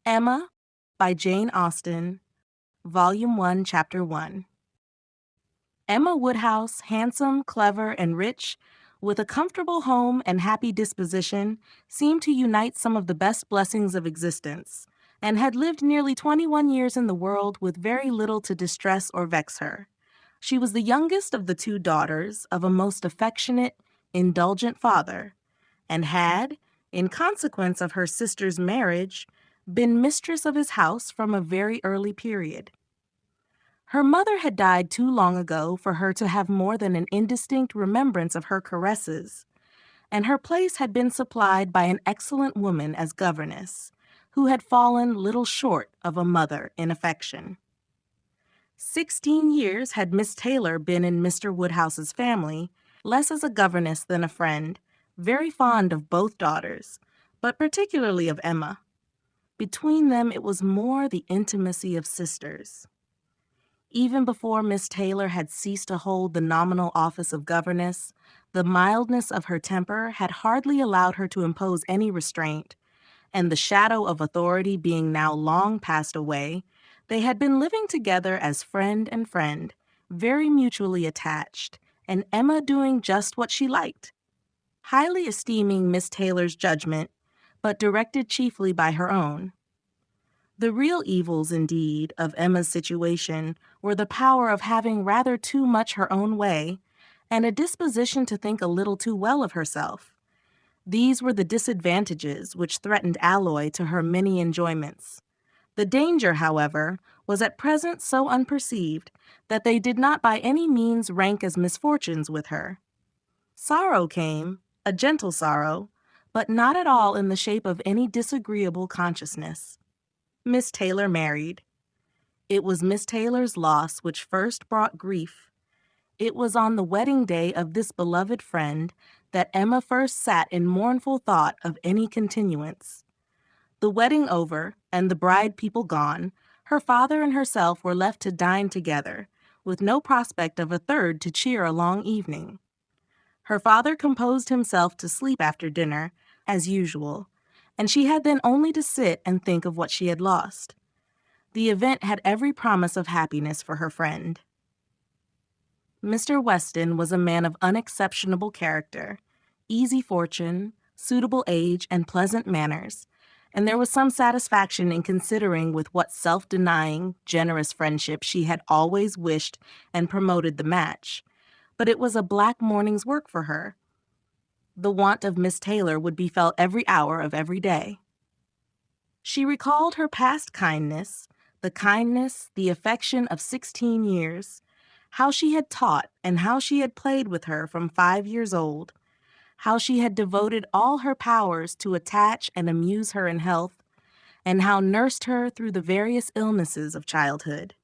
Emma by Jane Austen, Volume 1, Chapter 1. Emma Woodhouse, handsome, clever, and rich, with a comfortable home and happy disposition, seemed to unite some of the best blessings of existence, and had lived nearly 21 years in the world with very little to distress or vex her. She was the youngest of the two daughters of a most affectionate, indulgent father, and had, in consequence of her sister's marriage, been mistress of his house from a very early period. Her mother had died too long ago for her to have more than an indistinct remembrance of her caresses, and her place had been supplied by an excellent woman as governess, who had fallen little short of a mother in affection. 16 years had Miss Taylor been in Mr. Woodhouse's family, less as a governess than a friend, very fond of both daughters, but particularly of Emma. Between them it was more the intimacy of sisters. Even before Miss Taylor had ceased to hold the nominal office of governess, the mildness of her temper had hardly allowed her to impose any restraint, and the shadow of authority being now long passed away, they had been living together as friend and friend, very mutually attached, and Emma doing just what she liked, highly esteeming Miss Taylor's judgment, but directed chiefly by her own. The real evils, indeed, of Emma's situation were the power of having rather too much her own way, and a disposition to think a little too well of herself. These were the disadvantages which threatened alloy to her many enjoyments. The danger, however, was at present so unperceived that they did not by any means rank as misfortunes with her. Sorrow came, a gentle sorrow, but not at all in the shape of any disagreeable consciousness. Miss Taylor married. It was Miss Taylor's loss which first brought grief. It was on the wedding day of this beloved friend that Emma first sat in mournful thought of any continuance. The wedding over, and the bride people gone, her father and herself were left to dine together, with no prospect of a third to cheer a long evening. Her father composed himself to sleep after dinner, as usual, and she had then only to sit and think of what she had lost. The event had every promise of happiness for her friend. Mr. Weston was a man of unexceptionable character, easy fortune, suitable age, and pleasant manners, and there was some satisfaction in considering with what self-denying, generous friendship she had always wished and promoted the match. But it was a black morning's work for her. The want of Miss Taylor would be felt every hour of every day. She recalled her past kindness, the affection of 16 years, how she had taught and how she had played with her from 5 years old, how she had devoted all her powers to attach and amuse her in health, and how nursed her through the various illnesses of childhood.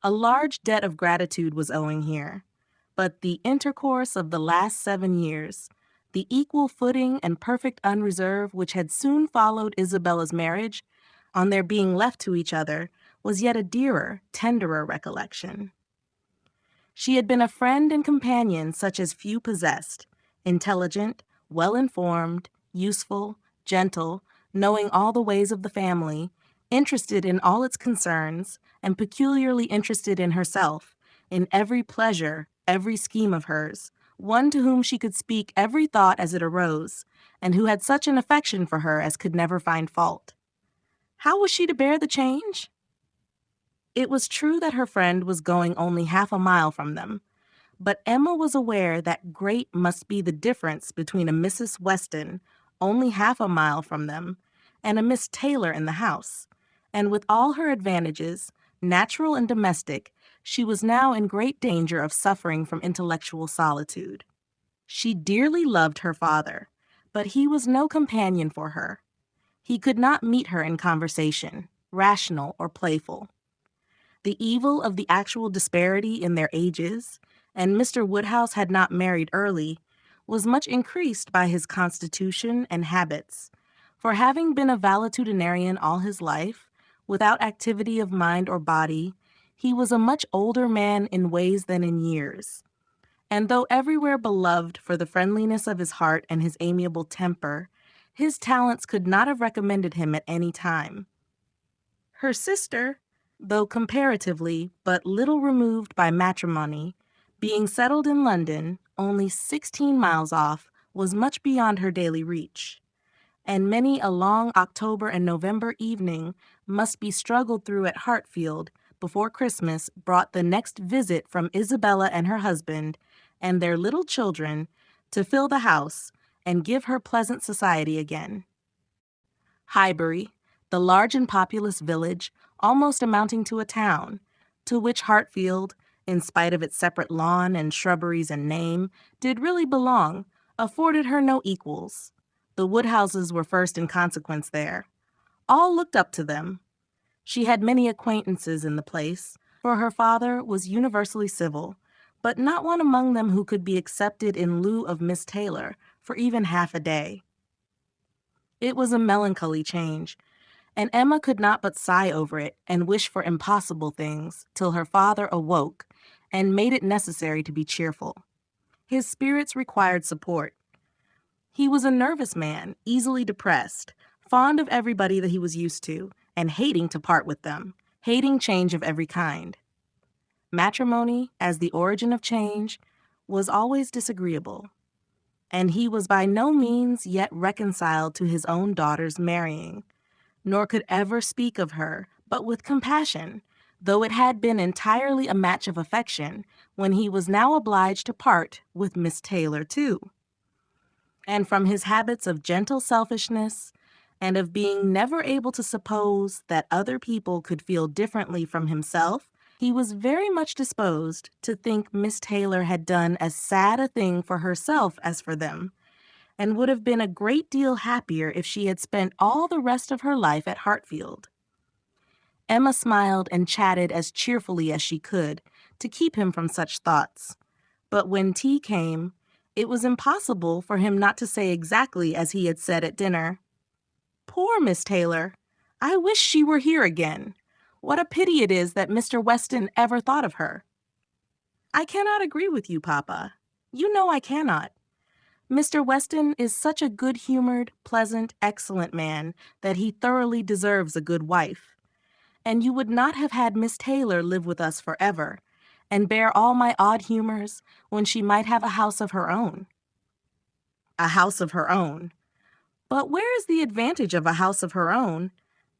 A large debt of gratitude was owing here, but the intercourse of the last 7 years, the equal footing and perfect unreserve which had soon followed Isabella's marriage, on their being left to each other, was yet a dearer, tenderer recollection. She had been a friend and companion such as few possessed, intelligent, well-informed, useful, gentle, knowing all the ways of the family, interested in all its concerns, and peculiarly interested in herself, in every pleasure, every scheme of hers, one to whom she could speak every thought as it arose, and who had such an affection for her as could never find fault. How was she to bear the change? It was true that her friend was going only half a mile from them, but Emma was aware that great must be the difference between a Mrs. Weston, only half a mile from them, and a Miss Taylor in the house, and with all her advantages, natural and domestic, she was now in great danger of suffering from intellectual solitude. She dearly loved her father, but he was no companion for her. He could not meet her in conversation, rational or playful. The evil of the actual disparity in their ages, and Mr. Woodhouse had not married early, was much increased by his constitution and habits, for having been a valetudinarian all his life, without activity of mind or body, he was a much older man in ways than in years. And though everywhere beloved for the friendliness of his heart and his amiable temper, His talents could not have recommended him at any time. Her sister, though comparatively but little removed by matrimony, being settled in London, only 16 miles off, was much beyond her daily reach, and many a long October and November evening must be struggled through at Hartfield before Christmas brought the next visit from Isabella and her husband and their little children to fill the house and give her pleasant society again. Highbury, the large and populous village, almost amounting to a town, to which Hartfield, in spite of its separate lawn and shrubberies and name, did really belong, afforded her no equals. The Woodhouses were first in consequence there. All looked up to them. She had many acquaintances in the place, for her father was universally civil, but not one among them who could be accepted in lieu of Miss Taylor for even half a day. It was a melancholy change, and Emma could not but sigh over it and wish for impossible things till her father awoke and made it necessary to be cheerful. His spirits required support. He was a nervous man, easily depressed, fond of everybody that he was used to, and hating to part with them, hating change of every kind. Matrimony, as the origin of change, was always disagreeable, and he was by no means yet reconciled to his own daughter's marrying, nor could ever speak of her but with compassion, though it had been entirely a match of affection when he was now obliged to part with Miss Taylor too. And from his habits of gentle selfishness, and of being never able to suppose that other people could feel differently from himself, he was very much disposed to think Miss Taylor had done as sad a thing for herself as for them, and would have been a great deal happier if she had spent all the rest of her life at Hartfield. Emma smiled and chatted as cheerfully as she could to keep him from such thoughts, but when tea came, it was impossible for him not to say exactly as he had said at dinner, "Poor Miss Taylor! I wish she were here again. What a pity it is that Mr. Weston ever thought of her." "I cannot agree with you, Papa. You know I cannot. Mr. Weston is such a good-humored, pleasant, excellent man that he thoroughly deserves a good wife. And you would not have had Miss Taylor live with us forever, and bear all my odd humors when she might have a house of her own." A house of her own. But where is the advantage of a house of her own?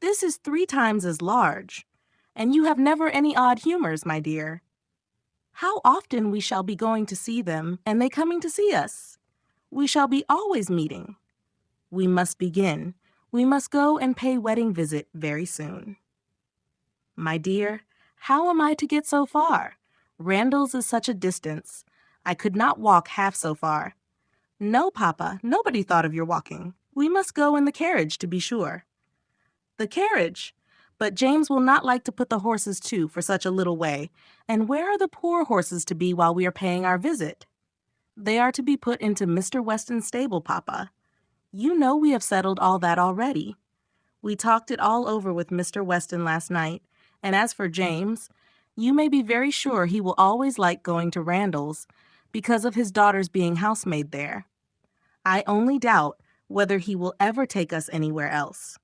This is 3 times as large, and you have never any odd humors, my dear. How often we shall be going to see them, and they coming to see us. We shall be always meeting. We must begin. We must go and pay wedding visit very soon. My dear, how am I to get so far? Randalls is such a distance. I could not walk half so far. No, Papa, nobody thought of your walking. We must go in the carriage, to be sure. The carriage? But James will not like to put the horses to for such a little way, and where are the poor horses to be while we are paying our visit? They are to be put into Mr. Weston's stable, Papa. You know we have settled all that already. We talked it all over with Mr. Weston last night, and as for James, you may be very sure he will always like going to Randalls, because of his daughter's being housemaid there. I only doubt whether he will ever take us anywhere else.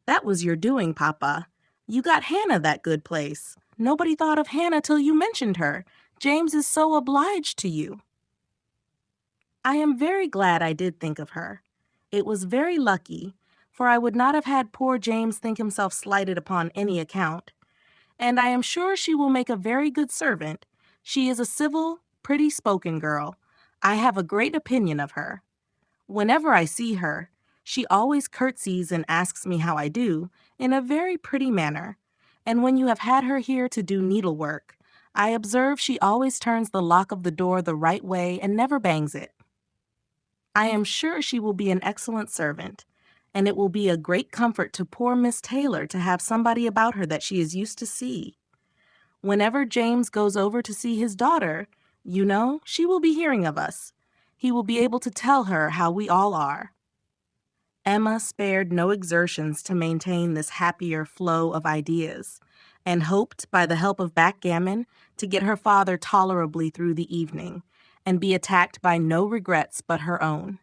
That was your doing, Papa. You got Hannah that good place. Nobody thought of Hannah till you mentioned her. James is so obliged to you. I am very glad I did think of her. It was very lucky, for I would not have had poor James think himself slighted upon any account. And I am sure she will make a very good servant. She is a civil, pretty-spoken girl. I have a great opinion of her. Whenever I see her, she always curtsies and asks me how I do, in a very pretty manner. And when you have had her here to do needlework, I observe she always turns the lock of the door the right way and never bangs it. I am sure she will be an excellent servant, and it will be a great comfort to poor Miss Taylor to have somebody about her that she is used to see. Whenever James goes over to see his daughter, you know, she will be hearing of us. He will be able to tell her how we all are. Emma spared no exertions to maintain this happier flow of ideas, and hoped, by the help of backgammon, to get her father tolerably through the evening, and be attacked by no regrets but her own.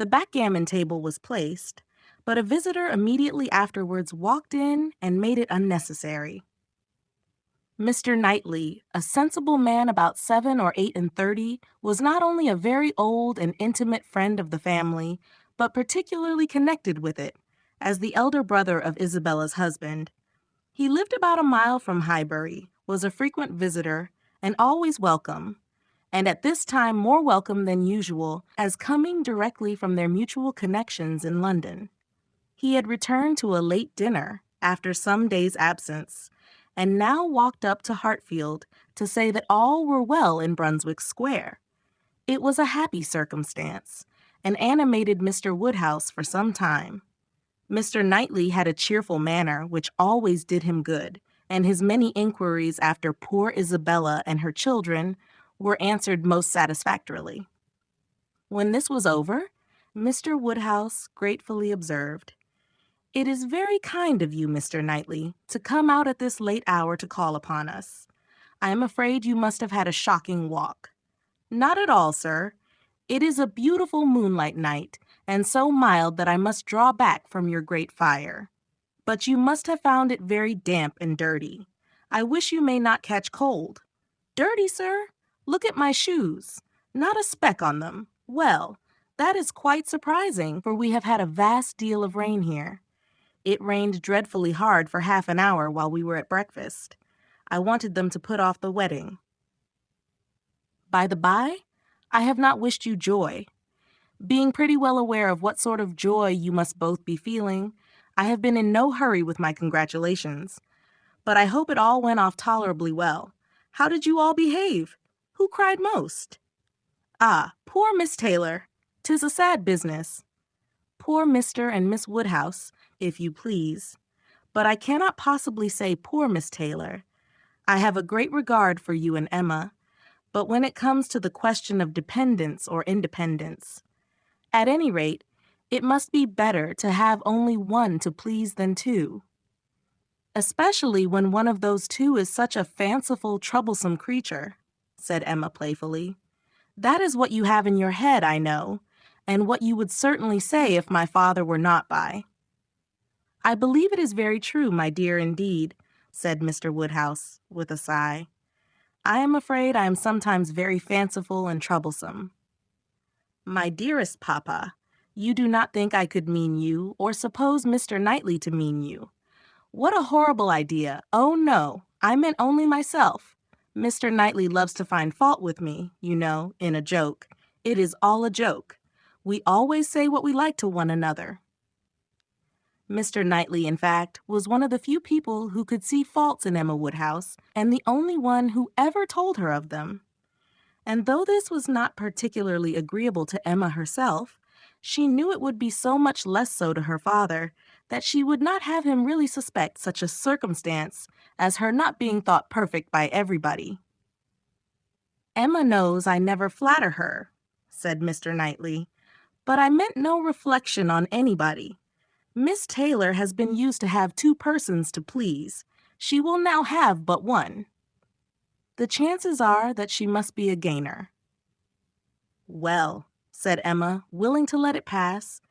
The backgammon table was placed, but a visitor immediately afterwards walked in and made it unnecessary. Mr. Knightley, a sensible man about 7 or 38, was not only a very old and intimate friend of the family, but particularly connected with it, as the elder brother of Isabella's husband. He lived about a mile from Highbury, was a frequent visitor, and always welcome, and at this time more welcome than usual, as coming directly from their mutual connections in London. He had returned to a late dinner, after some days' absence, and now walked up to Hartfield to say that all were well in Brunswick Square. It was a happy circumstance, and animated Mr. Woodhouse for some time. Mr. Knightley had a cheerful manner which always did him good, and his many inquiries after poor Isabella and her children were answered most satisfactorily. When this was over, Mr. Woodhouse gratefully observed, "It is very kind of you, Mr. Knightley, to come out at this late hour to call upon us. I am afraid you must have had a shocking walk." "Not at all, sir. It is a beautiful moonlight night, and so mild that I must draw back from your great fire. But you must have found it very damp and dirty. I wish you may not catch cold." "Dirty, sir? Look at my shoes. Not a speck on them. Well, that is quite surprising, for we have had a vast deal of rain here. It rained dreadfully hard for half an hour while we were at breakfast. I wanted them to put off the wetting. By the by, I have not wished you joy. Being pretty well aware of what sort of joy you must both be feeling, I have been in no hurry with my congratulations. But I hope it all went off tolerably well. How did you all behave? Who cried most?" "Ah, poor Miss Taylor. 'Tis a sad business." "Poor Mr. and Miss Woodhouse, if you please. But I cannot possibly say poor Miss Taylor. I have a great regard for you and Emma, but when it comes to the question of dependence or independence, at any rate, it must be better to have only one to please than two. Especially when one of those two is such a fanciful, troublesome creature," said Emma playfully. "That is what you have in your head, I know, and what you would certainly say if my father were not by." "I believe it is very true, my dear, indeed," said Mr. Woodhouse, with a sigh. "I am afraid I am sometimes very fanciful and troublesome." "My dearest papa, you do not think I could mean you, or suppose Mr. Knightley to mean you. What a horrible idea! Oh, no, I meant only myself. Mr. Knightley loves to find fault with me, you know, in a joke. It is all a joke. We always say what we like to one another." Mr. Knightley, in fact, was one of the few people who could see faults in Emma Woodhouse, and the only one who ever told her of them. And though this was not particularly agreeable to Emma herself, she knew it would be so much less so to her father that she would not have him really suspect such a circumstance as her not being thought perfect by everybody. "Emma knows I never flatter her," said Mr. Knightley, "but I meant no reflection on anybody. Miss Taylor has been used to have two persons to please. She will now have but one. The chances are that she must be a gainer." "Well," said Emma, willing to let it pass,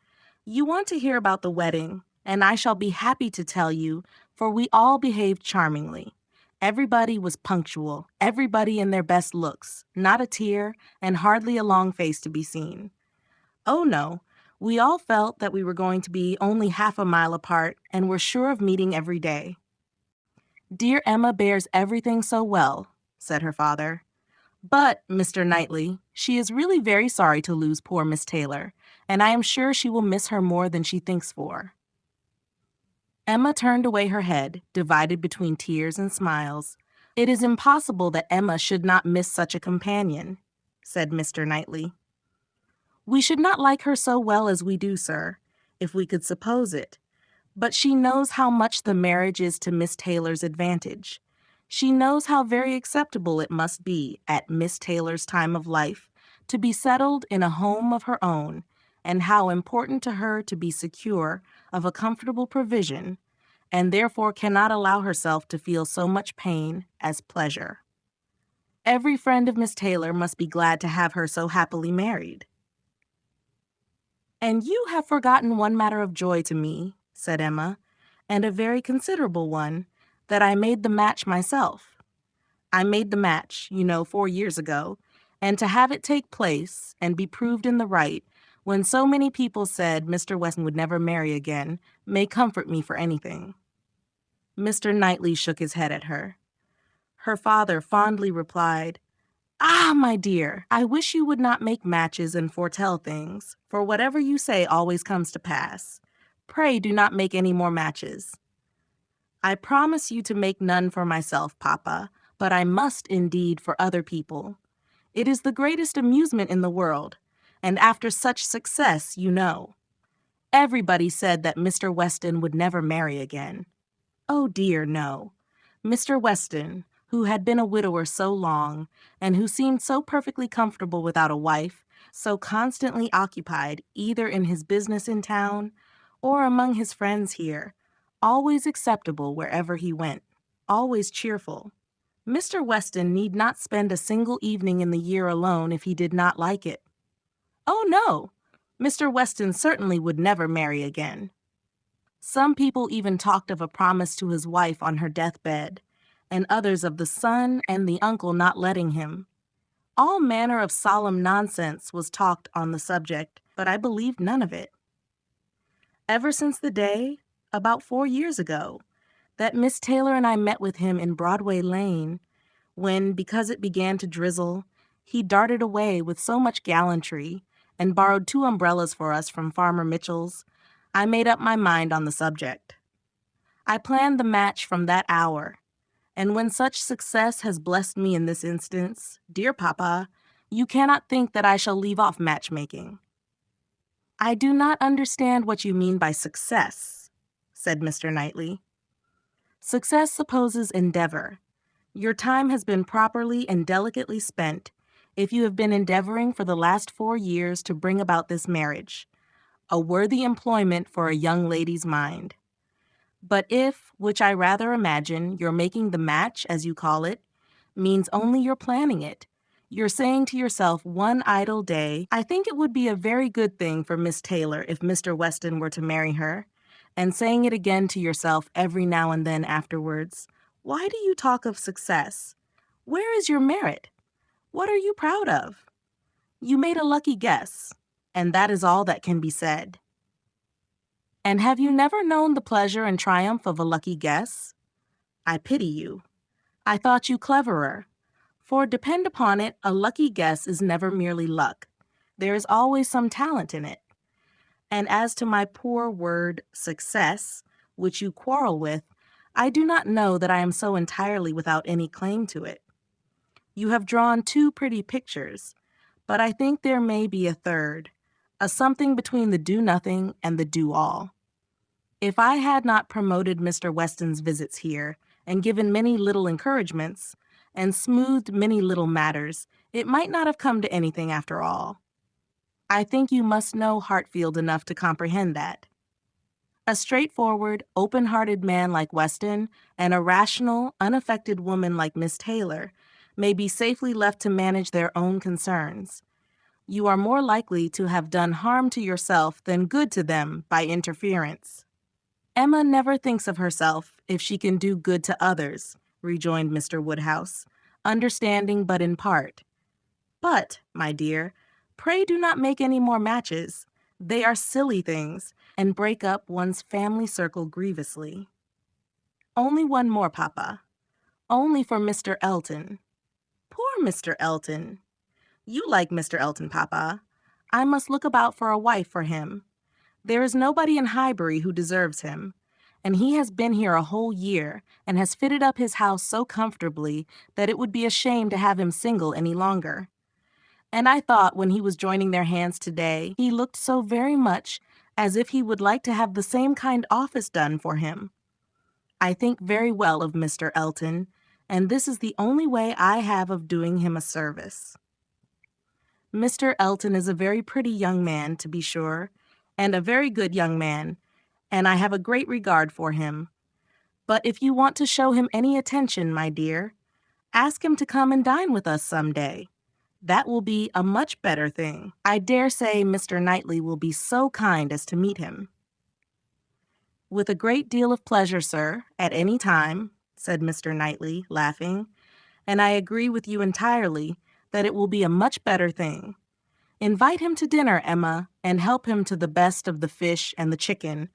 "you want to hear about the wedding, and I shall be happy to tell you, for we all behaved charmingly. Everybody was punctual, everybody in their best looks, not a tear, and hardly a long face to be seen. Oh no, we all felt that we were going to be only half a mile apart, and were sure of meeting every day." "Dear Emma bears everything so well," said her father. "But, Mr. Knightley, she is really very sorry to lose poor Miss Taylor, and I am sure she will miss her more than she thinks for." Emma turned away her head, divided between tears and smiles. "It is impossible that Emma should not miss such a companion," said Mr. Knightley. "We should not like her so well as we do, sir, if we could suppose it. But she knows how much the marriage is to Miss Taylor's advantage. She knows how very acceptable it must be, at Miss Taylor's time of life, to be settled in a home of her own, and how important to her to be secure of a comfortable provision, and therefore cannot allow herself to feel so much pain as pleasure. Every friend of Miss Taylor must be glad to have her so happily married." "And you have forgotten one matter of joy to me," said Emma, "and a very considerable one, that I made the match myself. I made the match, 4 years ago, and to have it take place and be proved in the right when so many people said Mr. Weston would never marry again may comfort me for anything." Mr. Knightley shook his head at her. Her father fondly replied, "Ah, my dear, I wish you would not make matches and foretell things, for whatever you say always comes to pass. Pray do not make any more matches." "I promise you to make none for myself, Papa, but I must indeed for other people. It is the greatest amusement in the world, and after such success, Everybody said that Mr. Weston would never marry again. Oh dear, no. Mr. Weston, who had been a widower so long, and who seemed so perfectly comfortable without a wife, so constantly occupied either in his business in town or among his friends here, always acceptable wherever he went, always cheerful. Mr. Weston need not spend a single evening in the year alone if he did not like it. Oh no, Mr. Weston certainly would never marry again. Some people even talked of a promise to his wife on her deathbed, and others of the son and the uncle not letting him. All manner of solemn nonsense was talked on the subject, but I believed none of it. Ever since the day, about 4 years ago, that Miss Taylor and I met with him in Broadway Lane, when, because it began to drizzle, he darted away with so much gallantry and borrowed 2 umbrellas for us from Farmer Mitchell's, I made up my mind on the subject. I planned the match from that hour, and when such success has blessed me in this instance, dear Papa, you cannot think that I shall leave off matchmaking." "I do not understand what you mean by success," said Mr. Knightley. "Success supposes endeavor. Your time has been properly and delicately spent if you have been endeavoring for the last 4 years to bring about this marriage, a worthy employment for a young lady's mind. But if, which I rather imagine, you're making the match, as you call it, means only you're planning it, you're saying to yourself one idle day, I think it would be a very good thing for Miss Taylor if Mr. Weston were to marry her, and saying it again to yourself every now and then afterwards, why do you talk of success? Where is your merit? What are you proud of? You made a lucky guess, and that is all that can be said. And have you never known the pleasure and triumph of a lucky guess? I pity you. I thought you cleverer. For depend upon it, a lucky guess is never merely luck. There is always some talent in it. And as to my poor word, success, which you quarrel with, I do not know that I am so entirely without any claim to it. You have drawn 2 pretty pictures, but I think there may be a third, a something between the do-nothing and the do-all. If I had not promoted Mr. Weston's visits here, and given many little encouragements, and smoothed many little matters, it might not have come to anything after all. I think you must know Hartfield enough to comprehend that. A straightforward, open-hearted man like Weston, and a rational, unaffected woman like Miss Taylor, may be safely left to manage their own concerns. You are more likely to have done harm to yourself than good to them by interference. Emma never thinks of herself if she can do good to others, rejoined Mr. Woodhouse, understanding but in part. But, my dear, pray do not make any more matches. They are silly things, and break up one's family circle grievously. Only one more, Papa. Only for Mr. Elton. Poor Mr. Elton. You like Mr. Elton, Papa. I must look about for a wife for him. There is nobody in Highbury who deserves him, and he has been here a whole year and has fitted up his house so comfortably that it would be a shame to have him single any longer. And I thought when he was joining their hands today, he looked so very much as if he would like to have the same kind office done for him. I think very well of Mr. Elton, and this is the only way I have of doing him a service. Mr. Elton is a very pretty young man, to be sure, and a very good young man, and I have a great regard for him. But if you want to show him any attention, my dear, ask him to come and dine with us some day. That will be a much better thing. I dare say Mr. Knightley will be so kind as to meet him. With a great deal of pleasure, sir, at any time, said Mr. Knightley, laughing, and I agree with you entirely that it will be a much better thing. Invite him to dinner, Emma, and help him to the best of the fish and the chicken,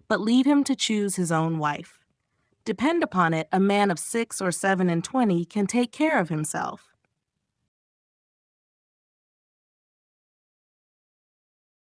but leave him to choose his own wife. Depend upon it, a man of 6 or 7 and 20 can take care of himself.